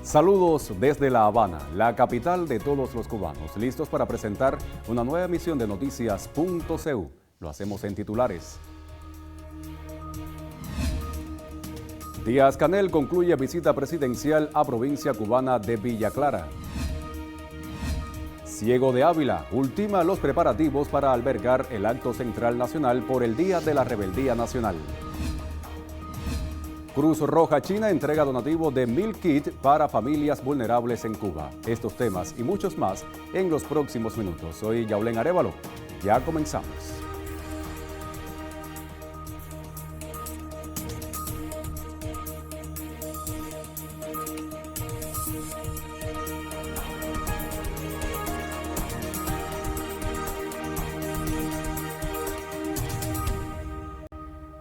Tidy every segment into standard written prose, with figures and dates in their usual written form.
Saludos desde La Habana, la capital de todos los cubanos, listos para presentar una nueva emisión de Noticias.cu. Lo hacemos en titulares. Díaz-Canel concluye visita presidencial a provincia cubana de Villa Clara. Ciego de Ávila ultima los preparativos para albergar el acto central nacional por el Día de la Rebeldía Nacional. Cruz Roja China entrega donativo de 1000 kits para familias vulnerables en Cuba. Estos temas y muchos más en los próximos minutos. Soy Yaulén Arévalo. Ya comenzamos.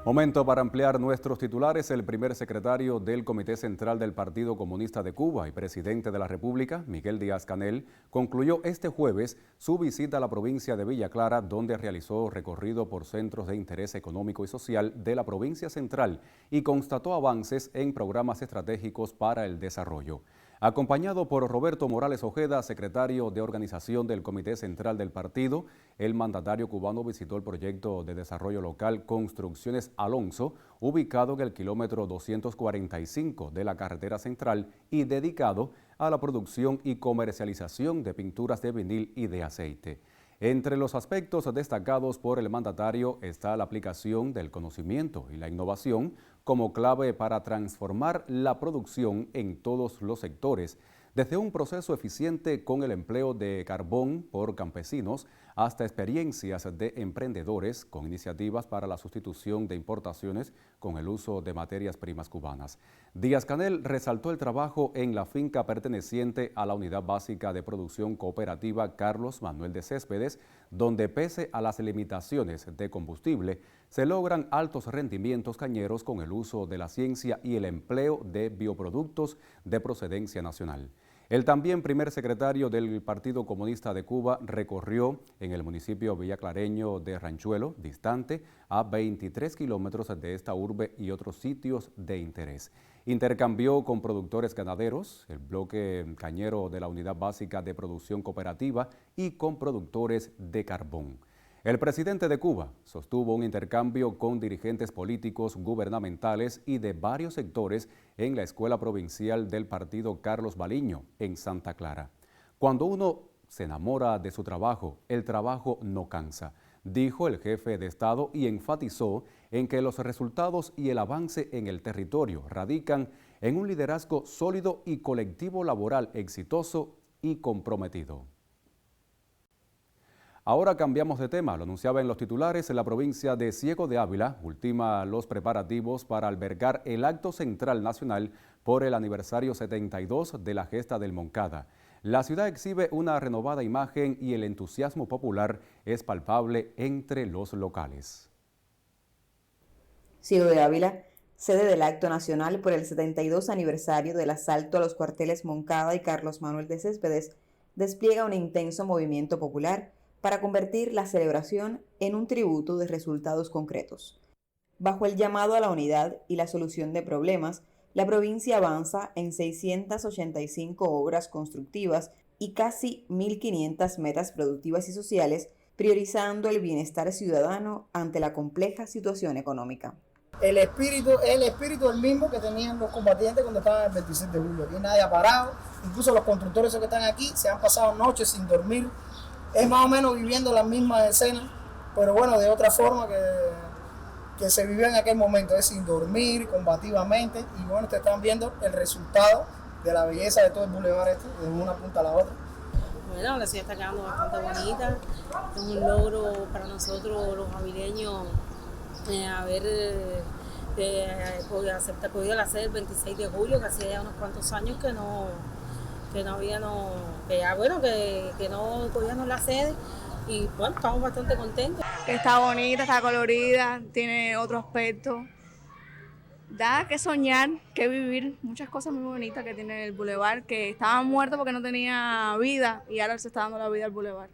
Momento para ampliar nuestros titulares. El primer secretario del Comité Central del Partido Comunista de Cuba y presidente de la República, Miguel Díaz-Canel, concluyó este jueves su visita a la provincia de Villa Clara, donde realizó recorrido por centros de interés económico y social de la provincia central y constató avances en programas estratégicos para el desarrollo. Acompañado por Roberto Morales Ojeda, secretario de organización del Comité Central del Partido, el mandatario cubano visitó el proyecto de desarrollo local Construcciones Alonso, ubicado en el kilómetro 245 de la carretera central y dedicado a la producción y comercialización de pinturas de vinil y de aceite. Entre los aspectos destacados por el mandatario está la aplicación del conocimiento y la innovación como clave para transformar la producción en todos los sectores, desde un proceso eficiente con el empleo de carbón por campesinos hasta experiencias de emprendedores con iniciativas para la sustitución de importaciones con el uso de materias primas cubanas. Díaz-Canel resaltó el trabajo en la finca perteneciente a la Unidad Básica de Producción Cooperativa Carlos Manuel de Céspedes, donde pese a las limitaciones de combustible, se logran altos rendimientos cañeros con el uso de la ciencia y el empleo de bioproductos de procedencia nacional. El también primer secretario del Partido Comunista de Cuba recorrió en el municipio villaclareño de Ranchuelo, distante a 23 kilómetros de esta urbe y otros sitios de interés. Intercambió con productores ganaderos, el bloque cañero de la Unidad Básica de Producción Cooperativa y con productores de carbón. El presidente de Cuba sostuvo un intercambio con dirigentes políticos, gubernamentales y de varios sectores en la Escuela Provincial del Partido Carlos Baliño, en Santa Clara. Cuando uno se enamora de su trabajo, el trabajo no cansa, dijo el jefe de Estado y enfatizó en que los resultados y el avance en el territorio radican en un liderazgo sólido y colectivo laboral exitoso y comprometido. Ahora cambiamos de tema. Lo anunciaba en los titulares, la provincia de Ciego de Ávila ultima los preparativos para albergar el acto central nacional por el aniversario 72 de la gesta del Moncada. La ciudad exhibe una renovada imagen y el entusiasmo popular es palpable entre los locales. Ciego de Ávila, sede del acto nacional por el 72 aniversario del asalto a los cuarteles Moncada y Carlos Manuel de Céspedes, despliega un intenso movimiento popular para convertir la celebración en un tributo de resultados concretos. Bajo el llamado a la unidad y la solución de problemas, la provincia avanza en 685 obras constructivas y casi 1.500 metas productivas y sociales, priorizando el bienestar ciudadano ante la compleja situación económica. El espíritu es el espíritu el mismo que tenían los combatientes cuando estaban el 26 de julio. Aquí nadie ha parado, incluso los constructores que están aquí se han pasado noches sin dormir. Es más o menos viviendo las mismas escenas, pero bueno, de otra forma que se vivió en aquel momento, es sin dormir, combativamente, y bueno, ustedes están viendo el resultado de la belleza de todo el bulevar este, de una punta a la otra. Bueno, la ciudad está quedando bastante bonita, es un logro para nosotros los avileños haber podido hacer el 26 de julio, que hacía ya unos cuantos años que no cogíamos la sede y bueno, estamos bastante contentos. Está bonita, está colorida, tiene otro aspecto. Da que soñar, que vivir, muchas cosas muy bonitas que tiene el bulevar, que estaba muerto porque no tenía vida y ahora se está dando la vida al bulevar.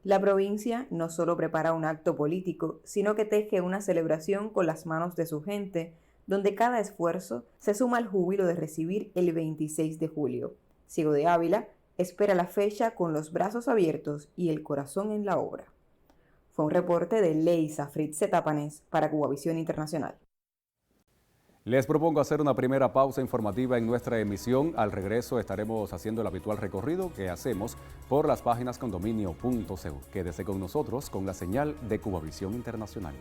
La provincia no solo prepara un acto político, sino que teje una celebración con las manos de su gente, donde cada esfuerzo se suma al júbilo de recibir el 26 de julio. Ciego de Ávila espera la fecha con los brazos abiertos y el corazón en la obra. Fue un reporte de Leisa Fritz Tapanés para Cubavisión Internacional. Les propongo hacer una primera pausa informativa en nuestra emisión. Al regreso estaremos haciendo el habitual recorrido que hacemos por las páginas condominio.cu. Quédese con nosotros con la señal de Cubavisión Internacional.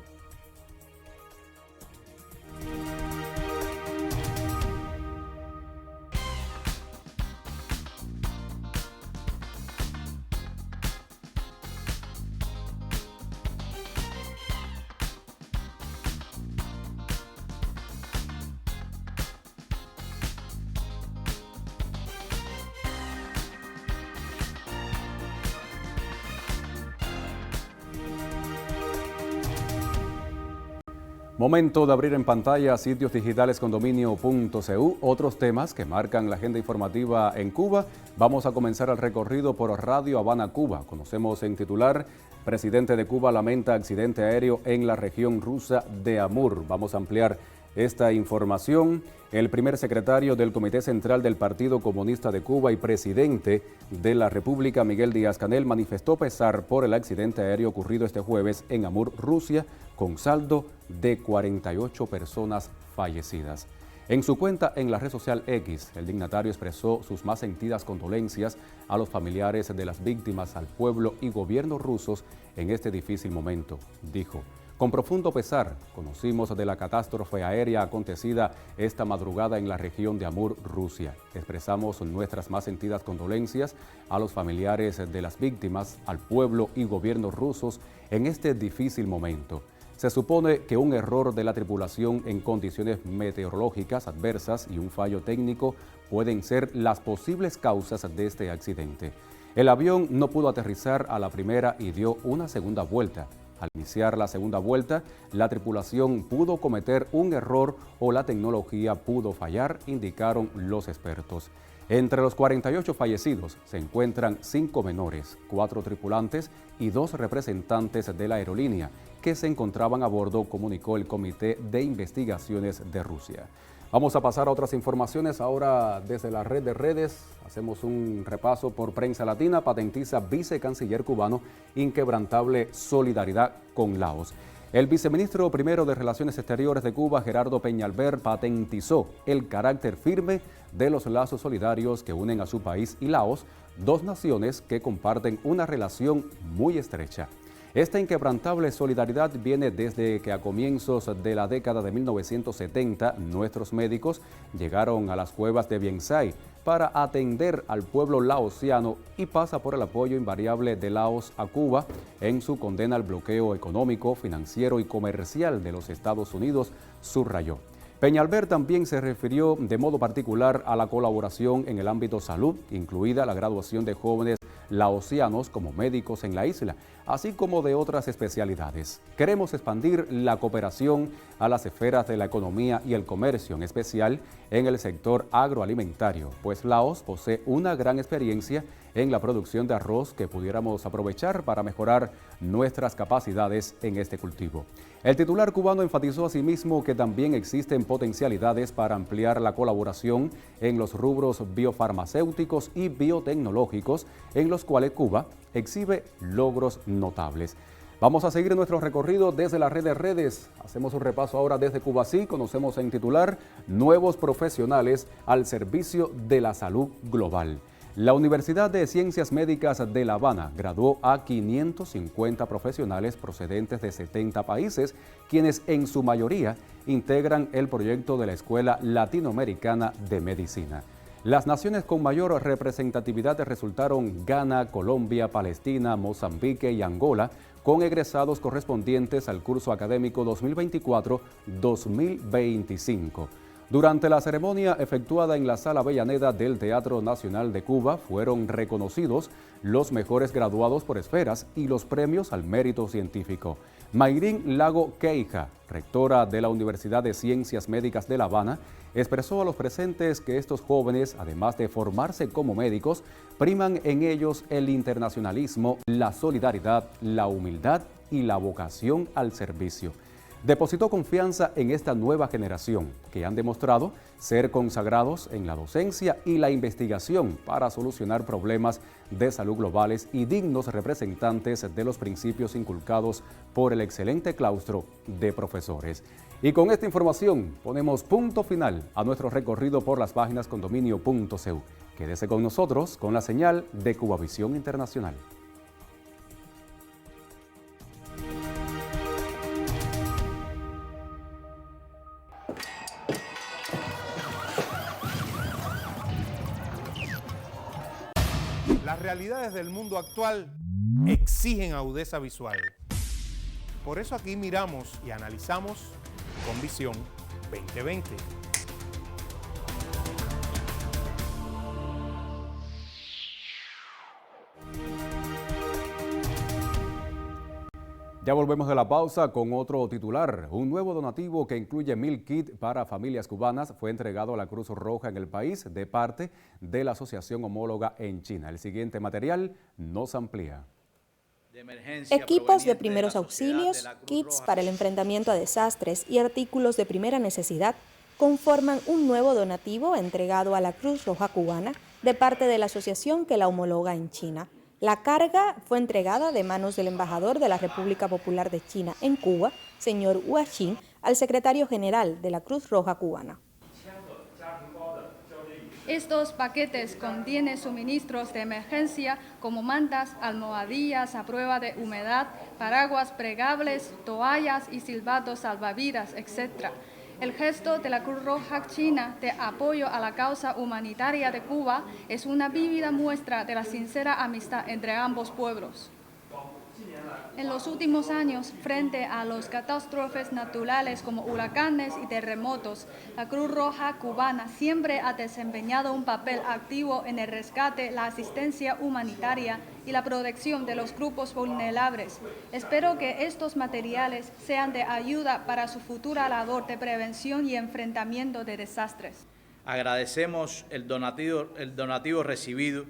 Momento de abrir en pantalla sitios digitales condominio.cu, otros temas que marcan la agenda informativa en Cuba. Vamos a comenzar el recorrido por Radio Habana, Cuba. Conocemos en titular, presidente de Cuba lamenta accidente aéreo en la región rusa de Amur. Vamos a ampliar esta información. El primer secretario del Comité Central del Partido Comunista de Cuba y presidente de la República, Miguel Díaz-Canel, manifestó pesar por el accidente aéreo ocurrido este jueves en Amur, Rusia, con saldo de 48 personas fallecidas. En su cuenta en la red social X, el dignatario expresó sus más sentidas condolencias a los familiares de las víctimas, al pueblo y gobierno rusos en este difícil momento. Dijo: con profundo pesar, conocimos de la catástrofe aérea acontecida esta madrugada en la región de Amur, Rusia. Expresamos nuestras más sentidas condolencias a los familiares de las víctimas, al pueblo y gobierno rusos en este difícil momento. Se supone que un error de la tripulación en condiciones meteorológicas adversas y un fallo técnico pueden ser las posibles causas de este accidente. El avión no pudo aterrizar a la primera y dio una segunda vuelta. Al iniciar la segunda vuelta, la tripulación pudo cometer un error o la tecnología pudo fallar, indicaron los expertos. Entre los 48 fallecidos se encuentran 5 menores, 4 tripulantes y 2 representantes de la aerolínea que se encontraban a bordo, comunicó el Comité de Investigaciones de Rusia. Vamos a pasar a otras informaciones. Ahora desde la red de redes hacemos un repaso por Prensa Latina. Patentiza vicecanciller cubano inquebrantable solidaridad con Laos. El viceministro primero de Relaciones Exteriores de Cuba, Gerardo Peñalver, patentizó el carácter firme de los lazos solidarios que unen a su país y Laos, dos naciones que comparten una relación muy estrecha. Esta inquebrantable solidaridad viene desde que a comienzos de la década de 1970 nuestros médicos llegaron a las cuevas de Vientiane para atender al pueblo laosiano y pasa por el apoyo invariable de Laos a Cuba en su condena al bloqueo económico, financiero y comercial de los Estados Unidos, subrayó. Peñalver también se refirió de modo particular a la colaboración en el ámbito salud, incluida la graduación de jóvenes laosianos como médicos en la isla, así como de otras especialidades. Queremos expandir la cooperación a las esferas de la economía y el comercio, en especial en el sector agroalimentario, pues Laos posee una gran experiencia en la producción de arroz que pudiéramos aprovechar para mejorar nuestras capacidades en este cultivo. El titular cubano enfatizó asimismo que también existen potencialidades para ampliar la colaboración en los rubros biofarmacéuticos y biotecnológicos, en los cuales Cuba exhibe logros notables. Vamos a seguir nuestro recorrido desde la red de redes. Hacemos un repaso ahora desde Cuba. Sí, conocemos en titular nuevos profesionales al servicio de la salud global. La Universidad de Ciencias Médicas de La Habana graduó a 550 profesionales procedentes de 70 países, quienes en su mayoría integran el proyecto de la Escuela Latinoamericana de Medicina. Las naciones con mayor representatividad resultaron Ghana, Colombia, Palestina, Mozambique y Angola, con egresados correspondientes al curso académico 2024-2025. Durante la ceremonia efectuada en la Sala Avellaneda del Teatro Nacional de Cuba, fueron reconocidos los mejores graduados por esferas y los premios al mérito científico. Mayrín Lago Queija, rectora de la Universidad de Ciencias Médicas de La Habana, expresó a los presentes que estos jóvenes, además de formarse como médicos, priman en ellos el internacionalismo, la solidaridad, la humildad y la vocación al servicio. depositó confianza en esta nueva generación, que han demostrado ser consagrados en la docencia y la investigación para solucionar problemas de salud globales y dignos representantes de los principios inculcados por el excelente claustro de profesores. Y con esta información ponemos punto final a nuestro recorrido por las páginas condominio.cu. Quédese con nosotros con la señal de Cubavisión Internacional. Las realidades del mundo actual exigen agudeza visual. Por eso aquí miramos y analizamos con Visión 2020. Ya volvemos de la pausa con otro titular. Un nuevo donativo que incluye 1000 kits para familias cubanas fue entregado a la Cruz Roja en el país de parte de la Asociación Homóloga en China. El siguiente material nos amplía. Equipos de primeros auxilios, kits para el enfrentamiento a desastres y artículos de primera necesidad conforman un nuevo donativo entregado a la Cruz Roja cubana de parte de la asociación que la homologa en China. La carga fue entregada de manos del embajador de la República Popular de China en Cuba, señor Hua Xin, al secretario general de la Cruz Roja cubana. Estos paquetes contienen suministros de emergencia como mantas, almohadillas a prueba de humedad, paraguas plegables, toallas y silbatos salvavidas, etc. El gesto de la Cruz Roja China de apoyo a la causa humanitaria de Cuba es una vívida muestra de la sincera amistad entre ambos pueblos. En los últimos años, frente a las catástrofes naturales como huracanes y terremotos, la Cruz Roja cubana siempre ha desempeñado un papel activo en el rescate, la asistencia humanitaria y la protección de los grupos vulnerables. Espero que estos materiales sean de ayuda para su futura labor de prevención y enfrentamiento de desastres. Agradecemos el donativo recibido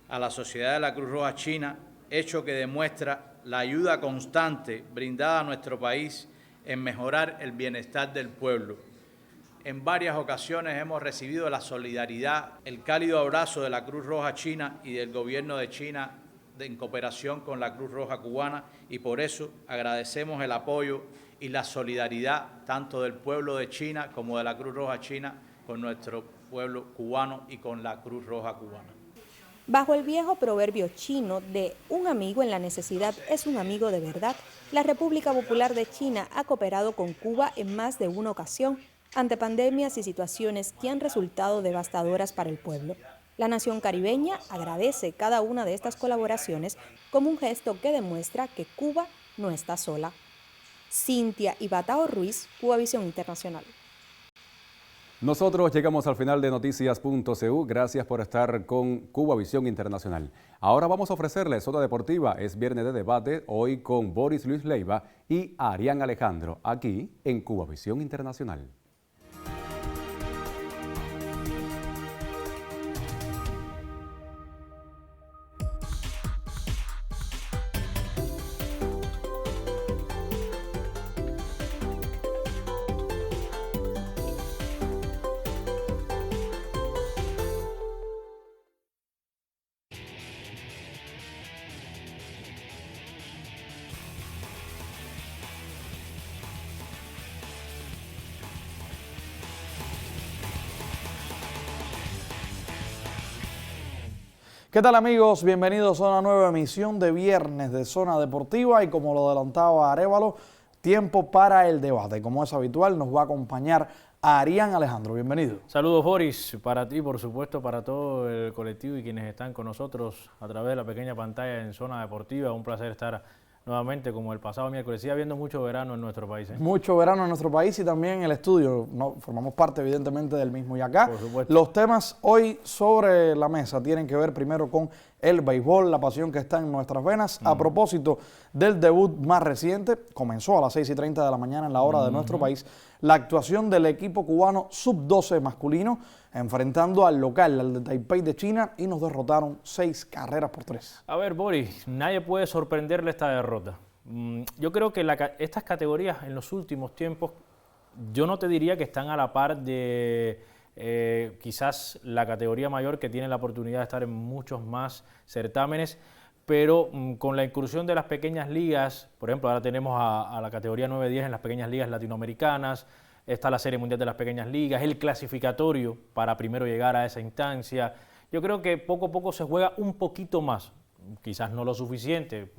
a la Sociedad de la Cruz Roja China, hecho que demuestra la ayuda constante brindada a nuestro país en mejorar el bienestar del pueblo. En varias ocasiones hemos recibido la solidaridad, el cálido abrazo de la Cruz Roja China y del gobierno de China en cooperación con la Cruz Roja cubana, y por eso agradecemos el apoyo y la solidaridad tanto del pueblo de China como de la Cruz Roja China con nuestro pueblo cubano y con la Cruz Roja cubana. Bajo el viejo proverbio chino de un amigo en la necesidad es un amigo de verdad, la República Popular de China ha cooperado con Cuba en más de una ocasión ante pandemias y situaciones que han resultado devastadoras para el pueblo. La nación caribeña agradece cada una de estas colaboraciones como un gesto que demuestra que Cuba no está sola. Cintia Ibatao Ruiz, Cubavisión Internacional. Nosotros llegamos al final de Noticias.cu. Gracias por estar con Cubavisión Internacional. Ahora vamos a ofrecerles Zona Deportiva. Es viernes de debate, hoy con Boris Luis Leiva y Arián Alejandro, aquí en Cubavisión Internacional. ¿Qué tal amigos? Bienvenidos a una nueva emisión de viernes de Zona Deportiva y como lo adelantaba Arévalo, tiempo para el debate. Como es habitual nos va a acompañar Arián Alejandro. Bienvenido. Saludos Boris, para ti por supuesto, para todo el colectivo y quienes están con nosotros a través de la pequeña pantalla en Zona Deportiva. Un placer estar nuevamente como el pasado miércoles. Sigue habiendo mucho verano en nuestro país. Mucho verano en nuestro país y también en el estudio. Formamos parte evidentemente del mismo. Y acá los temas hoy sobre la mesa tienen que ver primero con el béisbol, la pasión que está en nuestras venas. A propósito del debut más reciente, comenzó a las 6:30 de la mañana en la hora de nuestro país, la actuación del equipo cubano sub-12 masculino, enfrentando al local, al de Taipei de China, y nos derrotaron 6 carreras por 3. A ver, Boris, nadie puede sorprenderle esta derrota. Yo creo que estas categorías en los últimos tiempos, yo no te diría que están a la par de quizás la categoría mayor, que tiene la oportunidad de estar en muchos más certámenes, pero con la incursión de las pequeñas ligas, por ejemplo, ahora tenemos a la categoría 9-10 en las pequeñas ligas latinoamericanas, está la Serie Mundial de las Pequeñas Ligas, el clasificatorio para primero llegar a esa instancia. Yo creo que poco a poco se juega un poquito más, quizás no lo suficiente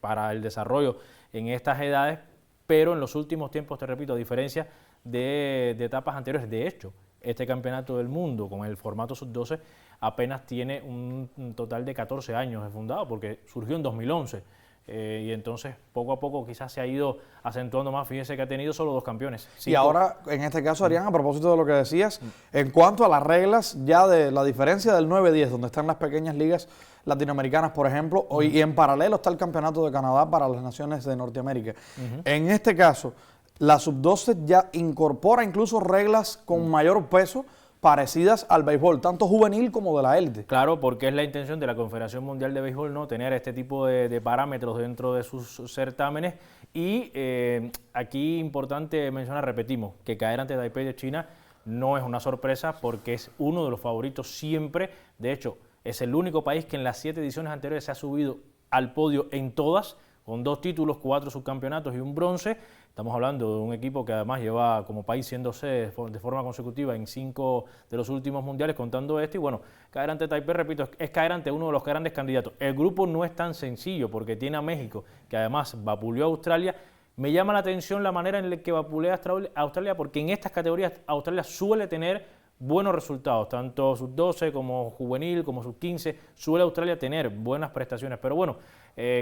para el desarrollo en estas edades, pero en los últimos tiempos, te repito, a diferencia de etapas anteriores, de hecho, este campeonato del mundo con el formato sub-12 apenas tiene un total de 14 años de fundado, porque surgió en 2011. Y entonces poco a poco quizás se ha ido acentuando más. Fíjense que ha tenido solo 2 campeones. Y ahora, en este caso, Adrián, a propósito de lo que decías, en cuanto a las reglas ya de la diferencia del 9-10, donde están las pequeñas ligas latinoamericanas, por ejemplo, y en paralelo está el campeonato de Canadá para las naciones de Norteamérica. En este caso, la sub-12 ya incorpora incluso reglas con mayor peso parecidas al béisbol, tanto juvenil como de la élite. Claro, porque es la intención de la Confederación Mundial de Béisbol, ¿no?, tener este tipo de parámetros dentro de sus certámenes. Y aquí importante mencionar, repetimos, que caer ante Taipei de China no es una sorpresa, porque es uno de los favoritos siempre. De hecho, es el único país que en las 7 ediciones anteriores se ha subido al podio en todas, con 2 títulos, 4 subcampeonatos y un bronce. Estamos hablando de un equipo que además lleva como país siendo sede de forma consecutiva en 5 de los últimos mundiales, contando este. Y bueno, caer ante Taipei, repito, es caer ante uno de los grandes candidatos. El grupo no es tan sencillo, porque tiene a México, que además vapuleó a Australia. Me llama la atención la manera en la que vapulea a Australia, porque en estas categorías Australia suele tener buenos resultados, tanto sub-12 como juvenil, como sub-15, suele Australia tener buenas prestaciones, pero bueno,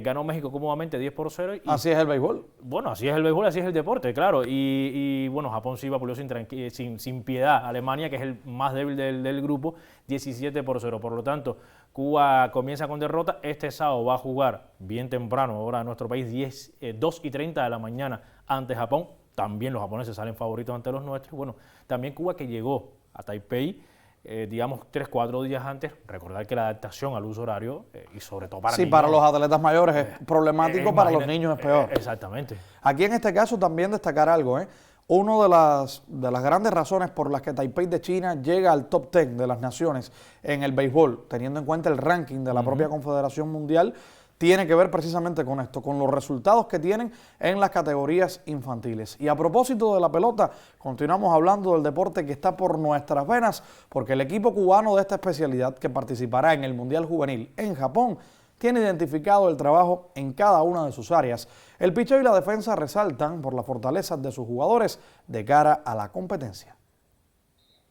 ganó México cómodamente 10-0. Así es el béisbol. Bueno, así es el béisbol, así es el deporte, claro, y bueno, Japón sí vapuleó sin piedad a Alemania, que es el más débil del grupo, 17-0, por lo tanto, Cuba comienza con derrota. Este sábado va a jugar bien temprano, ahora en nuestro país, 2:30 de la mañana ante Japón. También los japoneses salen favoritos ante los nuestros. Bueno, también Cuba, que llegó a Taipei, digamos 3-4 días antes. Recordar que la adaptación al uso horario, y sobre todo para niños, para los atletas mayores es problemático, para los niños es peor. Exactamente. Aquí en este caso también destacar algo, Una de las grandes razones por las que Taipei de China llega al top 10 de las naciones en el béisbol, teniendo en cuenta el ranking de la propia Confederación Mundial, tiene que ver precisamente con esto, con los resultados que tienen en las categorías infantiles. Y a propósito de la pelota, continuamos hablando del deporte que está por nuestras venas, porque el equipo cubano de esta especialidad, que participará en el Mundial Juvenil en Japón, tiene identificado el trabajo en cada una de sus áreas. El picheo y la defensa resaltan por las fortalezas de sus jugadores de cara a la competencia.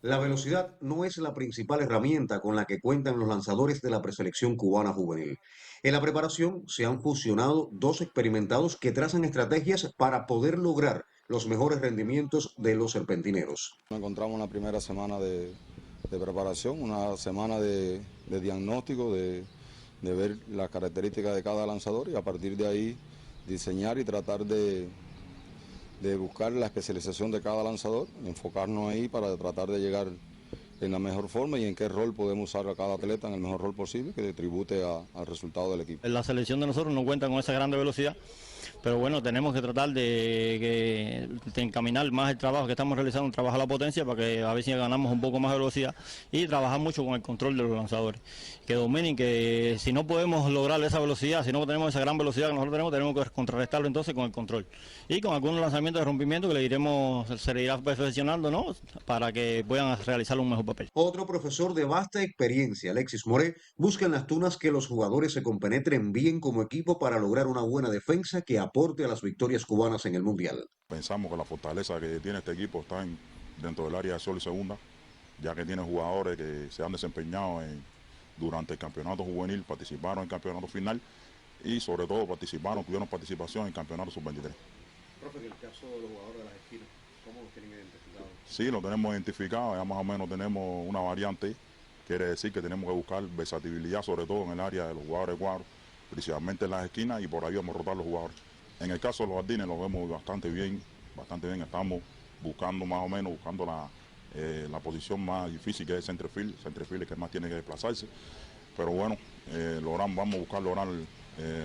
La velocidad no es la principal herramienta con la que cuentan los lanzadores de la preselección cubana juvenil. En la preparación se han fusionado 2 experimentados que trazan estrategias para poder lograr los mejores rendimientos de los serpentineros. Nos encontramos en la primera semana de preparación, una semana de diagnóstico, de ver las características de cada lanzador, y a partir de ahí diseñar y tratar de buscar la especialización de cada lanzador, enfocarnos ahí para tratar de llegar en la mejor forma y en qué rol podemos usar a cada atleta en el mejor rol posible que tribute al resultado del equipo. La selección de nosotros no cuenta con esa grande velocidad, pero bueno, tenemos que tratar de encaminar más el trabajo que estamos realizando, un trabajo a la potencia, para que a ver si ganamos un poco más de velocidad, y trabajar mucho con el control de los lanzadores, que dominen, que si no podemos lograr esa velocidad, si no tenemos esa gran velocidad que nosotros tenemos que contrarrestarlo entonces con el control, y con algunos lanzamientos de rompimiento que se le irá perfeccionando, ¿no?, para que puedan realizar un mejor papel. Otro profesor de vasta experiencia, Alexis Moré, busca en las tunas que los jugadores se compenetren bien como equipo para lograr una buena defensa que aporte a las victorias cubanas en el Mundial. Pensamos que la fortaleza que tiene este equipo está dentro del área de sol y segunda, ya que tiene jugadores que se han desempeñado durante el campeonato juvenil, participaron en el campeonato final y sobre todo tuvieron participación en el campeonato sub-23. Profe, en el caso de los jugadores de las esquinas, ¿cómo los tienen identificados? Sí, lo tenemos identificado, ya más o menos tenemos una variante, quiere decir que tenemos que buscar versatilidad, sobre todo en el área de los jugadores de cuadro, principalmente en las esquinas, y por ahí vamos a rotar los jugadores. En el caso de los jardines lo vemos bastante bien, estamos buscando más o menos, la posición más difícil, que es el centerfield es que más tiene que desplazarse, pero bueno, vamos a buscar lograr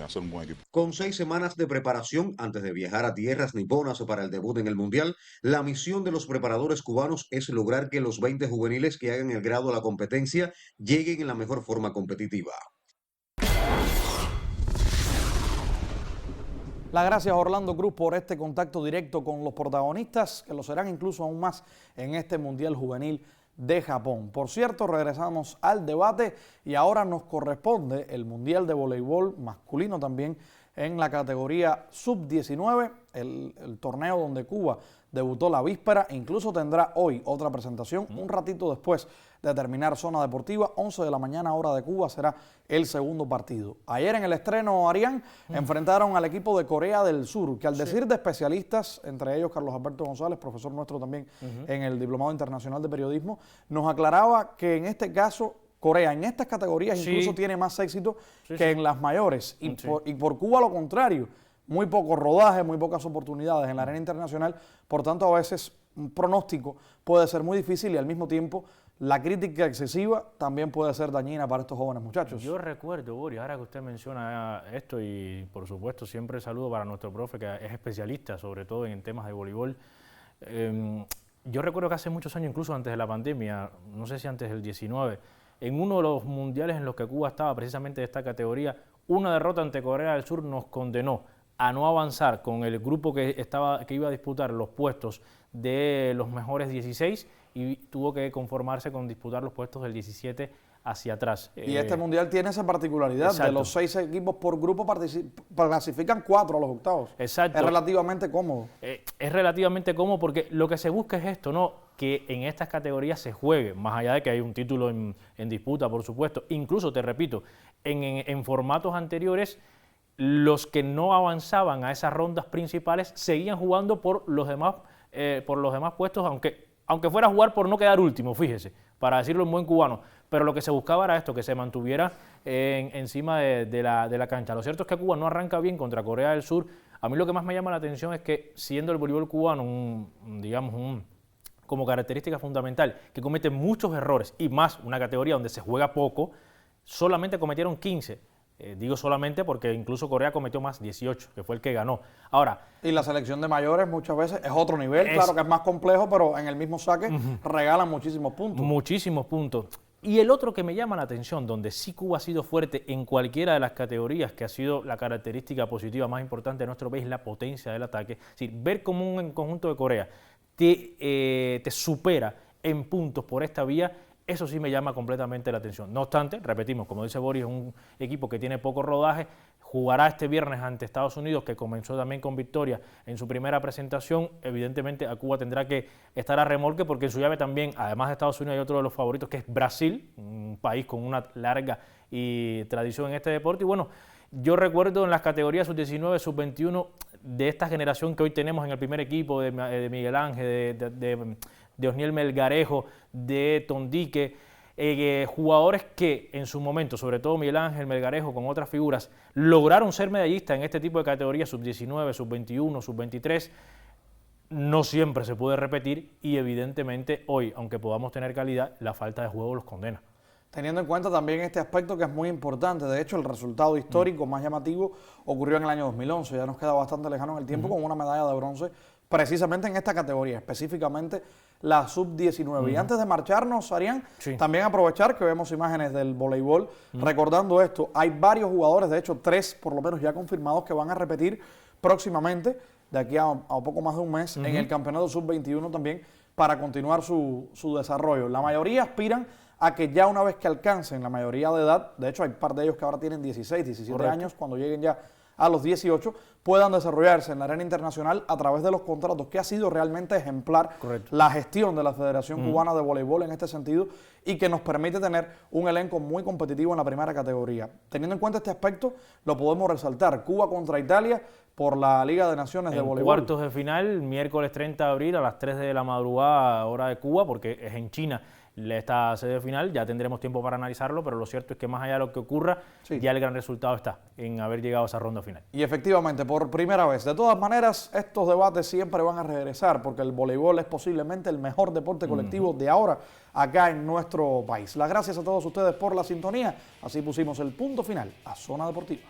hacer un buen equipo. Con 6 semanas de preparación antes de viajar a tierras niponas para el debut en el Mundial, la misión de los preparadores cubanos es lograr que los 20 juveniles que hagan el grado a la competencia lleguen en la mejor forma competitiva. Las gracias a Orlando Cruz por este contacto directo con los protagonistas, que lo serán incluso aún más en este Mundial Juvenil de Japón. Por cierto, regresamos al debate y ahora nos corresponde el Mundial de Voleibol masculino también en la categoría Sub-19, el torneo donde Cuba debutó la víspera. Incluso tendrá hoy otra presentación, un ratito después de terminar zona deportiva, 11 de la mañana hora de Cuba será el segundo partido. Ayer en el estreno, Arián, enfrentaron al equipo de Corea del Sur, que al decir de especialistas, entre ellos Carlos Alberto González, profesor nuestro también en el Diplomado Internacional de Periodismo, nos aclaraba que en este caso Corea en estas categorías incluso tiene más éxito que en las mayores, y por Cuba lo contrario, muy poco rodaje, muy pocas oportunidades en la arena internacional, por tanto a veces un pronóstico puede ser muy difícil y al mismo tiempo la crítica excesiva también puede ser dañina para estos jóvenes muchachos. Yo recuerdo, Boris, ahora que usted menciona esto, y por supuesto siempre saludo para nuestro profe que es especialista sobre todo en temas de voleibol. Yo recuerdo que hace muchos años, incluso antes de la pandemia, no sé si antes del 19, en uno de los mundiales en los que Cuba estaba precisamente de esta categoría, una derrota ante Corea del Sur nos condenó a no avanzar con el grupo que iba a disputar los puestos de los mejores 16 y tuvo que conformarse con disputar los puestos del 17 hacia atrás. Y este mundial tiene esa particularidad, de los 6 equipos por grupo clasifican 4 a los octavos. Exacto. Es relativamente cómodo. Es relativamente cómodo porque lo que se busca es esto, ¿no? Que en estas categorías se juegue, más allá de que hay un título en disputa, por supuesto. Incluso, te repito, en formatos anteriores, los que no avanzaban a esas rondas principales seguían jugando por los demás puestos, aunque fuera a jugar por no quedar último, fíjese, para decirlo en buen cubano. Pero lo que se buscaba era esto, que se mantuviera encima de la cancha. Lo cierto es que Cuba no arranca bien contra Corea del Sur. A mí lo que más me llama la atención es que, siendo el voleibol cubano como característica fundamental, que comete muchos errores, y más una categoría donde se juega poco, solamente cometieron 15. Digo solamente porque incluso Corea cometió más, 18, que fue el que ganó. Ahora, y la selección de mayores muchas veces es otro nivel, claro que es más complejo, pero en el mismo saque regalan muchísimos puntos. Muchísimos puntos. Y el otro que me llama la atención, donde sí Cuba ha sido fuerte en cualquiera de las categorías, que ha sido la característica positiva más importante de nuestro país, la potencia del ataque. Es decir, ver cómo un conjunto de Corea te supera en puntos por esta vía, eso sí me llama completamente la atención. No obstante, repetimos, como dice Boris, es un equipo que tiene poco rodaje, jugará este viernes ante Estados Unidos, que comenzó también con victoria en su primera presentación. Evidentemente a Cuba tendrá que estar a remolque porque en su llave también, además de Estados Unidos, hay otro de los favoritos que es Brasil, un país con una larga tradición en este deporte. Y bueno, yo recuerdo en las categorías sub-19, sub-21 de esta generación que hoy tenemos en el primer equipo, de Miguel Ángel, de Osniel Melgarejo, de Tondique, jugadores que en su momento, sobre todo Miguel Ángel Melgarejo con otras figuras, lograron ser medallistas en este tipo de categorías sub-19, sub-21, sub-23. No siempre se puede repetir y evidentemente hoy, aunque podamos tener calidad, la falta de juego los condena. Teniendo en cuenta también este aspecto que es muy importante, de hecho el resultado histórico más llamativo ocurrió en el año 2011, ya nos queda bastante lejano en el tiempo, con una medalla de bronce precisamente en esta categoría, específicamente la sub-19. Y antes de marcharnos, Arián, también aprovechar que vemos imágenes del voleibol, recordando esto, hay varios jugadores, de hecho 3 por lo menos ya confirmados, que van a repetir próximamente, de aquí a poco más de un mes, en el campeonato sub-21 también, para continuar su desarrollo. La mayoría aspiran a que ya una vez que alcancen la mayoría de edad, de hecho hay un par de ellos que ahora tienen 16, 17 años, cuando lleguen ya a los 18, puedan desarrollarse en la arena internacional a través de los contratos, que ha sido realmente ejemplar la gestión de la Federación Cubana de Voleibol en este sentido, y que nos permite tener un elenco muy competitivo en la primera categoría. Teniendo en cuenta este aspecto, lo podemos resaltar: Cuba contra Italia por la Liga de Naciones de Voleibol. Cuartos de final, miércoles 30 de abril a las 3 de la madrugada, hora de Cuba, porque es en China esta sede final. Ya tendremos tiempo para analizarlo, pero lo cierto es que más allá de lo que ocurra, ya el gran resultado está en haber llegado a esa ronda final. Y efectivamente, por primera vez. De todas maneras, estos debates siempre van a regresar, porque el voleibol es posiblemente el mejor deporte colectivo de ahora acá en nuestro país. Las gracias a todos ustedes por la sintonía. Así pusimos el punto final a Zona Deportiva.